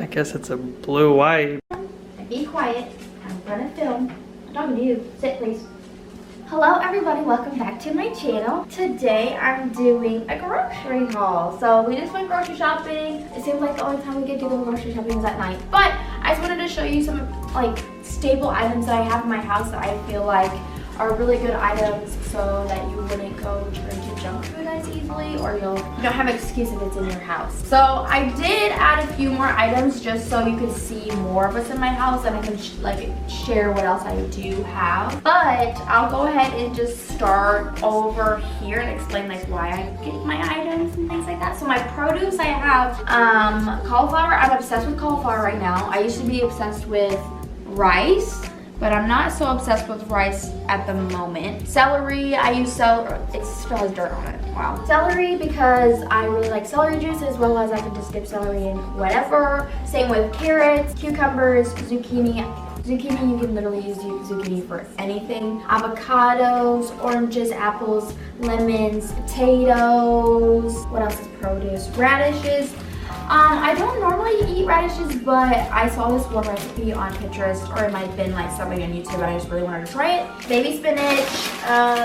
I guess it's a blue white. Be quiet. I'm gonna film. I'm talking to you. Sit, please. Hello, everybody. Welcome back to my channel. Today, I'm doing a grocery haul. So we just went grocery shopping. It seems like the only time we get to go grocery shopping is at night. But I just wanted to show you some like staple items that I have in my house that I feel like are really good items so that you wouldn't go turn to junk food as easily, or you don't have an excuse if it's in your house. So I did add a few more items just so you could see more of what's in my house, and I can share what else I do have. But I'll go ahead and just start over here and explain like why I get my items and things like that. So my produce, I have cauliflower. I'm obsessed with cauliflower right now. I used to be obsessed with rice, but I'm not so obsessed with rice at the moment. Celery, I use celery. It still has dirt on it. Wow. Celery, because I really like celery juice, as well as I can just dip celery in whatever. Same with carrots, cucumbers, zucchini. Zucchini, you can literally use zucchini for anything. Avocados, oranges, apples, lemons, potatoes. What else is produce? Radishes. I don't normally eat radishes, but I saw this one recipe on Pinterest, or it might have been like something on YouTube, and I just really wanted to try it. Baby spinach,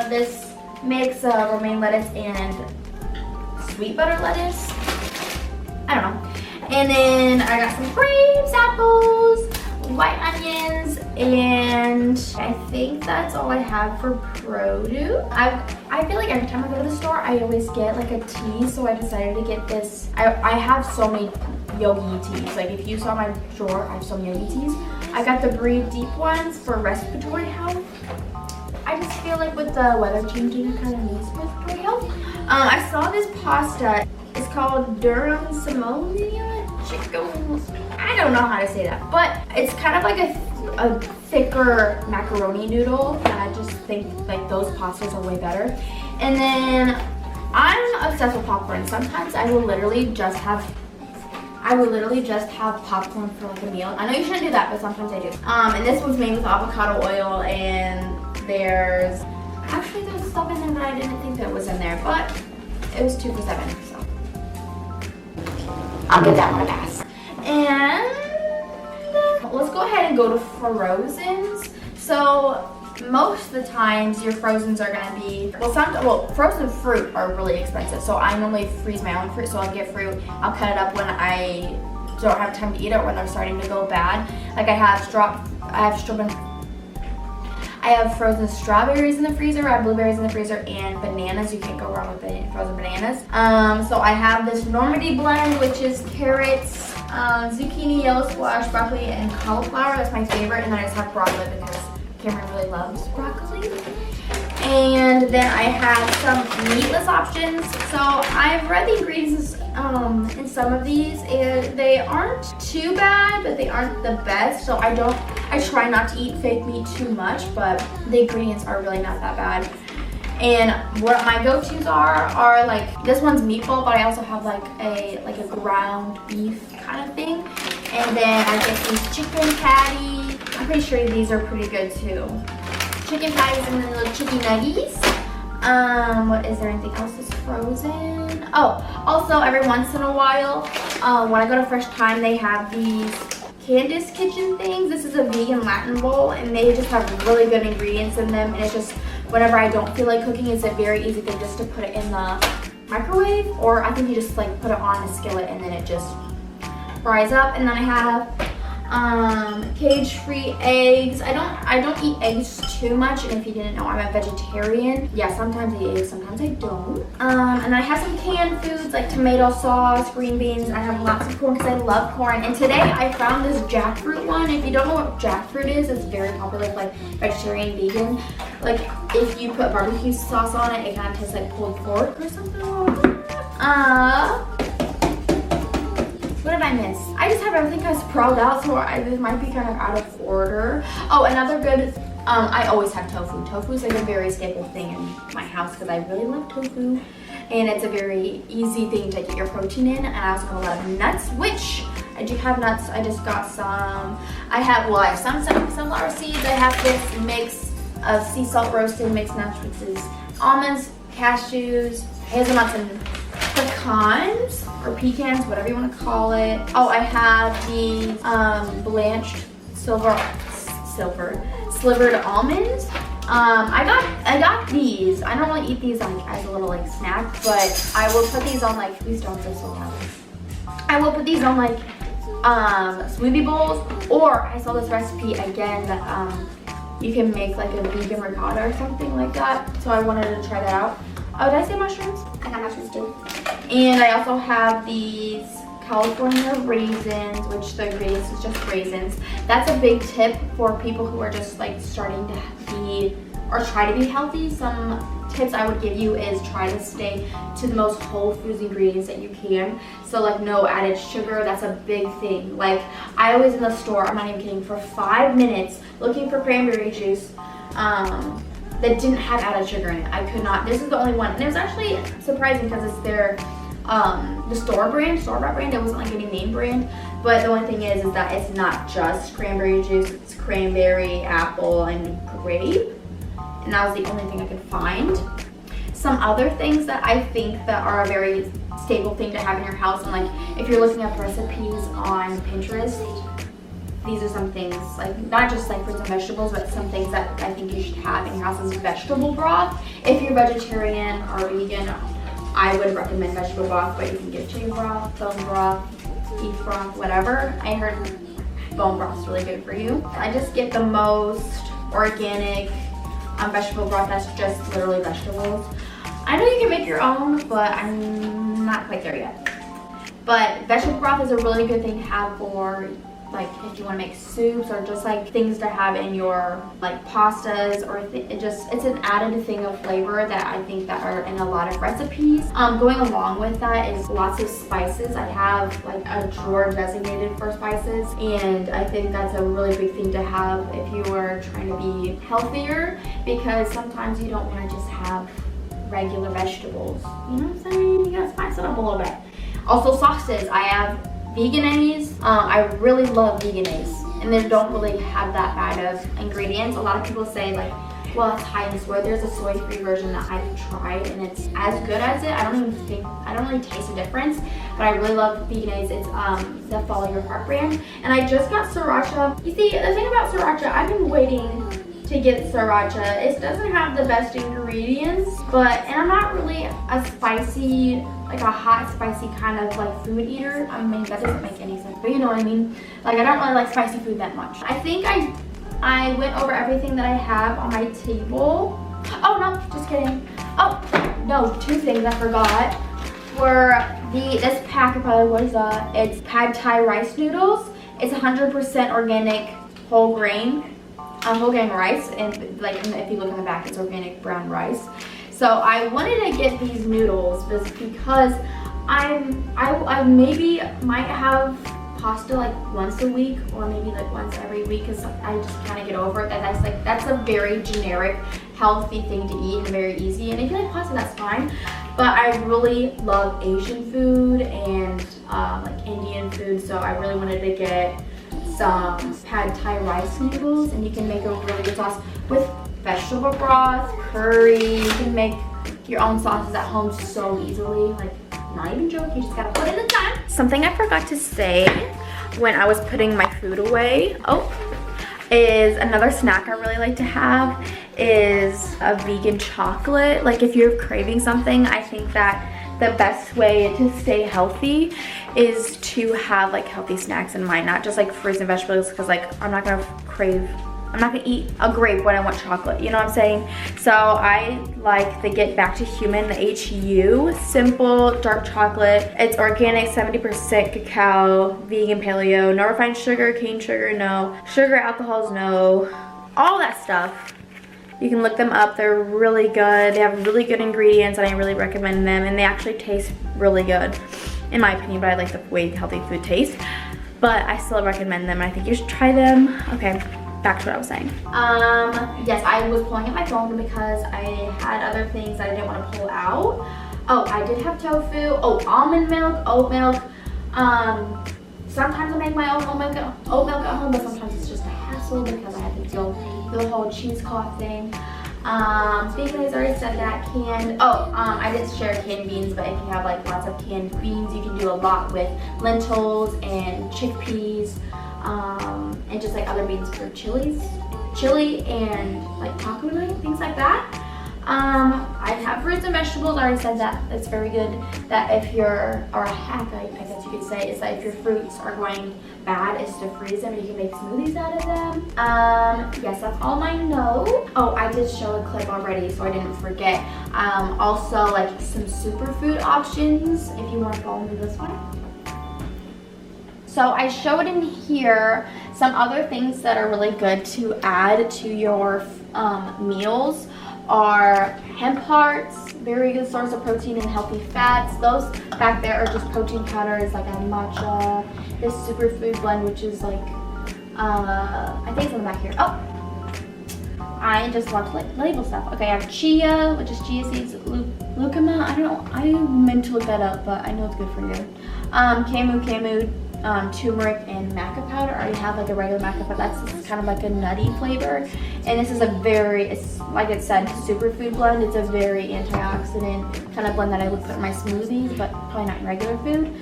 this mix of romaine lettuce and sweet butter lettuce. I don't know. And then I got some grapes, apples, white onions, and I think that's all I have for produce. I feel like every time I go to the store, I always get like a tea, so I decided to get this. I have so many yogi teas. Like if you saw my drawer, I have so many yogi teas. I got the Breathe Deep ones for respiratory health. I just feel like with the weather changing, it kind of needs respiratory health. I saw this pasta. It's called Durum Simonia Chicken. I don't know how to say that, but it's kind of like a thicker macaroni noodle, and I just think like those pastas are way better. And then I'm obsessed with popcorn. Sometimes I will literally just have popcorn for like a meal. I know you shouldn't do that, but sometimes I do. And this one's made with avocado oil, and there's stuff in there that I didn't think that was in there, but it was 2 for $7, so I'll give that one a pass. And let's go ahead and go to frozens. So most of the times your frozens are gonna be, frozen fruit are really expensive. So I normally freeze my own fruit. So I'll get fruit, I'll cut it up when I don't have time to eat it, when they're starting to go bad. Like I have frozen strawberries in the freezer, I have blueberries in the freezer, and bananas. You can't go wrong with frozen bananas. So I have this Normandy blend, which is carrots, zucchini, yellow squash, broccoli, and cauliflower. That's my favorite. And then I just have broccoli because Cameron really loves broccoli. And then I have some meatless options. So I've read the ingredients in some of these, and they aren't too bad, but they aren't the best. So I try not to eat fake meat too much, but the ingredients are really not that bad. And what my go-tos are like, this one's meatball, but I also have like a ground beef kind of thing. And then I get these chicken patty. I'm pretty sure these are pretty good too. Chicken patties and then little chicken nuggies. What is there anything else that's frozen? Oh, also every once in a while, when I go to Fresh Thyme, they have these Candace Kitchen things. This is a vegan Latin bowl, and they just have really good ingredients in them. And it's just, whenever I don't feel like cooking, it's a very easy thing just to put it in the microwave, or I think you just like put it on a skillet and then it just fries up. And then I have cage-free eggs. I don't eat eggs too much, and if you didn't know, I'm a vegetarian. Yeah, sometimes I eat eggs, sometimes I don't. And I have some canned foods like tomato sauce, green beans. I have lots of corn because I love corn. And today I found this jackfruit one. If you don't know what jackfruit is, it's very popular with like vegetarian, vegan. Like if you put barbecue sauce on it, it kind of tastes like pulled pork or something. What did I miss? I just have everything kind of sprawled out, so this might be kind of out of order. Oh, another good, I always have tofu. Tofu is like a very staple thing in my house because I really love tofu. And it's a very easy thing to get your protein in. And I also have a lot of nuts, which I do have nuts. I just got some. I have some sunflower seeds. I have this mix of sea salt roasted mixed nuts, which is almonds, cashews, hazelnuts, and pecans or pecans, whatever you want to call it. Oh, I have these blanched slivered almonds. I got these. I don't really eat these like as a little like snack, but I will put these on like, these don't feel so loud. I will put these on like smoothie bowls, or I saw this recipe again that you can make like a vegan ricotta or something like that. So I wanted to try that out. Oh, did I say mushrooms? I got mushrooms too. And I also have these California raisins, which the ingredients is just raisins. That's a big tip for people who are just like starting to be or try to be healthy. Some tips I would give you is try to stay to the most whole foods ingredients that you can. So like no added sugar, that's a big thing. Like I was in the store, I'm not even kidding, for 5 minutes looking for cranberry juice that didn't have added sugar in it. I could not, this is the only one. And it was actually surprising because it's their the store bought brand. It wasn't like any name brand, but the only thing is that it's not just cranberry juice, it's cranberry, apple, and grape, and that was the only thing I could find. Some other things that I think that are a very staple thing to have in your house, and like if you're looking up recipes on Pinterest, these are some things, like not just like fruits and vegetables, but some things that I think you should have in your house is vegetable broth. If you're vegetarian or vegan, I would recommend vegetable broth, but you can get chicken broth, bone broth, beef broth, whatever. I heard bone broth is really good for you. I just get the most organic vegetable broth that's just literally vegetables. I know you can make your own, but I'm not quite there yet. But vegetable broth is a really good thing to have for like if you want to make soups or just like things to have in your like pastas, or it's an added thing of flavor that I think that are in a lot of recipes. Going along with that is lots of spices. I have like a drawer designated for spices, and I think that's a really big thing to have if you are trying to be healthier, because sometimes you don't want to just have regular vegetables. You know what I'm saying? You gotta spice it up a little bit. Also sauces. I have Vegenaise. I really love Vegenaise, and they don't really have that bad of ingredients. A lot of people say like, well, it's high in soy. There's a soy-free version that I've tried, and it's as good as it. I don't really taste a difference, but I really love Vegenaise. It's the Follow Your Heart brand, and I just got sriracha. You see, the thing about sriracha, I've been waiting to get sriracha. It doesn't have the best ingredients, and I'm not really a spicy, like a hot spicy kind of like food eater. I mean, that doesn't make any sense, but you know what I mean. Like I don't really like spicy food that much. I think I went over everything that I have on my table. Oh no, just kidding. Oh no, 2 things I forgot were this pack of probably, what is that? It's Pad Thai rice noodles. It's 100% organic whole grain rice, and like if you look in the back, it's organic brown rice. So I wanted to get these noodles just because I maybe might have pasta like once a week, or maybe like once every week, because I just kind of get over it. That's a very generic healthy thing to eat and very easy. And if you like pasta, that's fine. But I really love Asian food and like Indian food, so I really wanted to get some Pad Thai rice noodles, and you can make a really good sauce with vegetable broth, curry. You can make your own sauces at home so easily. Like, not even joking, you just gotta put in the time. Something I forgot to say when I was putting my food away, is another snack I really like to have is a vegan chocolate. Like if you're craving something, I think that the best way to stay healthy is to have like healthy snacks in mind, not just like fruits and vegetables, because like I'm not gonna eat a grape when I want chocolate, you know what I'm saying? So I like the Get Back to Human, the HU simple dark chocolate. It's organic, 70% cacao, vegan, paleo, no refined sugar, cane sugar, no sugar, alcohols, no, all that stuff. You can look them up. They're really good. They have really good ingredients, and I really recommend them, and they actually taste really good in my opinion, but I like the way healthy food tastes. But I still recommend them, and I think you should try them. Okay, back to what I was saying. Yes, I was pulling out my phone because I had other things that I didn't want to pull out. Oh, I did have tofu. Oh, almond milk, oat milk. Sometimes I make my own oat milk at home, but sometimes it's just a hassle because I have to deal with the whole cheesecloth thing. Bacon, I already said that. Canned, I didn't share canned beans, but if you have like lots of canned beans, you can do a lot with lentils and chickpeas, and just like other beans for chili and like taco night, things like that. I have fruits and vegetables. I already said that. It's very good that if you're, or a hack, I guess you could say, is that if your fruits are going bad, is to freeze them and you can make smoothies out of them. Yes, that's all I know. Oh, I did show a clip already, so I didn't forget. Also, like some superfood options, if you want to follow me this way. So I showed in here some other things that are really good to add to your meals are hemp hearts, very good source of protein and healthy fats. Those back there are just protein powders, like a matcha, this superfood blend, which is like, I think it's in the back here. Oh, I just want to like label stuff. Okay, I have chia, which is chia seeds, lucuma, I don't know, I meant to look that up, but I know it's good for you. Camu, turmeric and maca powder. I already have like a regular maca, but that's kind of like a nutty flavor. And this is a very, it's like it said, superfood blend. It's a very antioxidant kind of blend that I would put in my smoothies, but probably not in regular food.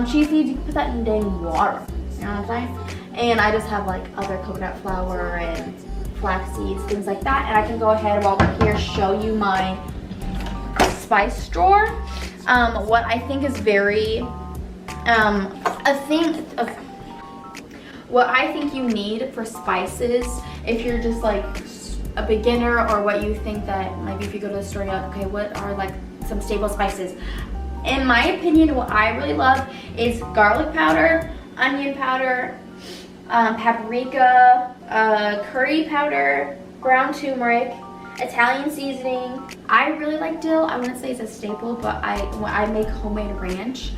Chia seeds, you can put that in dang water. You know what I'm saying? And I just have like other coconut flour and flax seeds, things like that. And I can go ahead while we're here show you my spice drawer. What I think is very what I think you need for spices, if you're just like a beginner, or what you think that maybe if you go to the store, you're like, okay, what are like some staple spices? In my opinion, what I really love is garlic powder, onion powder, paprika, curry powder, ground turmeric, Italian seasoning. I really like dill. I wouldn't say it's a staple, but I make homemade ranch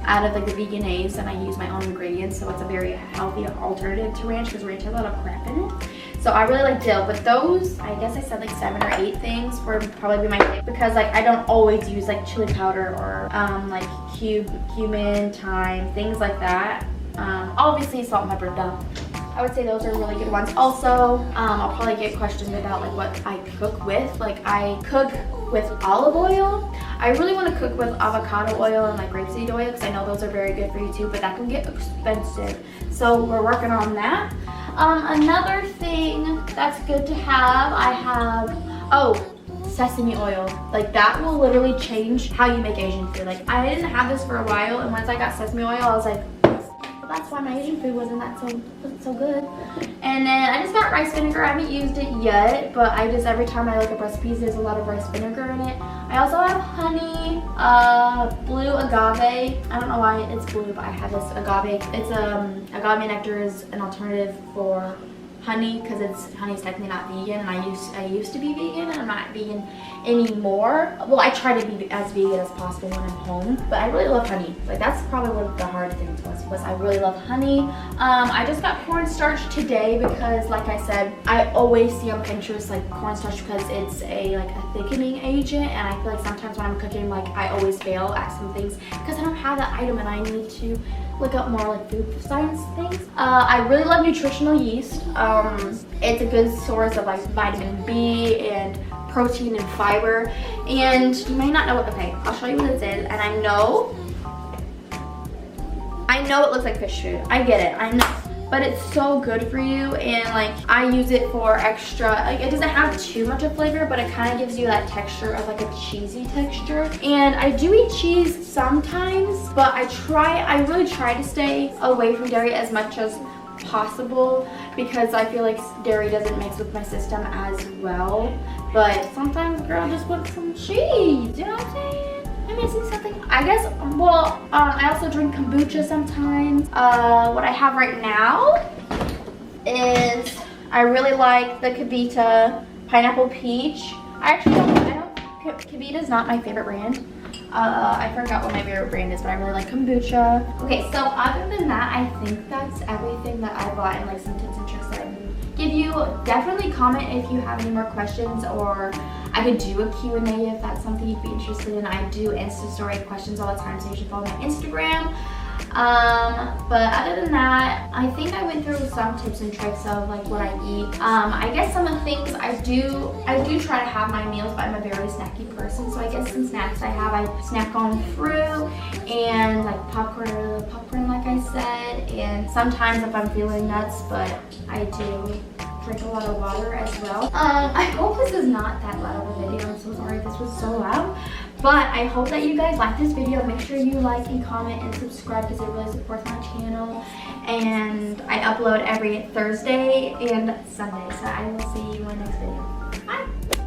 out of like the Vegenaise, and I use my own ingredients, so it's a very healthy alternative to ranch, because ranch has a lot of crap in it. So I really like dill, but those, I guess I said like 7 or 8 things would probably be my favorite, because like I don't always use like chili powder or like cumin, thyme, things like that. Obviously salt and pepper, duh. I would say those are really good ones. Also, I'll probably get questions about like what I cook with. Like I cook with olive oil. I really want to cook with avocado oil and like rapeseed oil, because I know those are very good for you too, but that can get expensive. So we're working on that. Another thing that's good to have, I have, sesame oil. Like that will literally change how you make Asian food. Like I didn't have this for a while, and once I got sesame oil, I was like, that's why my Asian food wasn't so good. And then I just got rice vinegar. I haven't used it yet, but I just, every time I look up recipes, there's a lot of rice vinegar in it. I also have honey, blue agave. I don't know why it's blue, but I have this agave. It's agave nectar is an alternative for honey, because honey's technically not vegan, and I used to be vegan, and I'm not vegan anymore. Well, I try to be as vegan as possible when I'm home, but I really love honey. Like that's probably one of the hard things was I really love honey. I just got cornstarch today because, like I said, I always see on Pinterest like cornstarch, because it's a thickening agent, and I feel like sometimes when I'm cooking, like I always fail at some things because I don't have that item, and I need to look up more like food science things. I really love nutritional yeast. It's a good source of like vitamin B and protein and fiber. And you may not know what, okay, I'll show you what this is. And I know it looks like fish food. I get it, I know. But it's so good for you, and like I use it for extra, like it doesn't have too much of flavor, but it kind of gives you that texture of like a cheesy texture. And I do eat cheese sometimes, but I really try to stay away from dairy as much as possible, because I feel like dairy doesn't mix with my system as well. But sometimes, girl, just put some cheese, you know what I'm saying? I'm missing something, I guess. Well, I also drink kombucha sometimes. What I have right now is, I really like the Kavita Pineapple Peach. Kavita's not my favorite brand. I forgot what my favorite brand is, but I really like kombucha. Okay, so other than that, I think that's everything that I bought, and like some tips and tricks that I can give you. Definitely comment if you have any more questions, or I could do a Q&A if that's something you'd be interested in. I do Insta story questions all the time, so you should follow my Instagram. But other than that, I think I went through some tips and tricks of like what I eat. I guess some of the things I do try to have my meals, but I'm a very snacky person. So I guess some snacks I snack on fruit and like popcorn like I said. And sometimes if I'm feeling nuts, but I do drink a lot of water as well. I hope this is not that loud of a video. I'm so sorry if this was so loud. But I hope that you guys like this video. Make sure you like and comment and subscribe because it really supports my channel. And I upload every Thursday and Sunday. So I will see you in my next video. Bye!